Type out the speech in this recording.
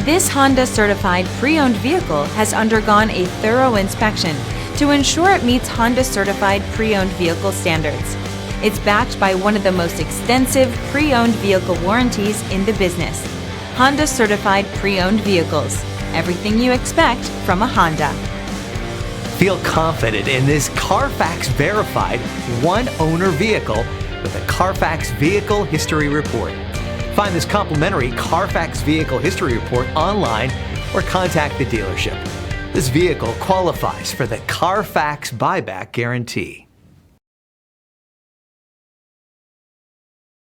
This Honda certified pre-owned vehicle has undergone a thorough inspection to ensure it meets Honda certified pre-owned vehicle standards. It's backed by one of the most extensive pre-owned vehicle warranties in the business. Honda certified pre-owned vehicles. Everything you expect from a Honda. Feel confident in this CARFAX verified one-owner vehicle with a CARFAX Vehicle History Report. Find this complimentary CARFAX Vehicle History Report online or contact the dealership. This vehicle qualifies for the CARFAX buyback guarantee.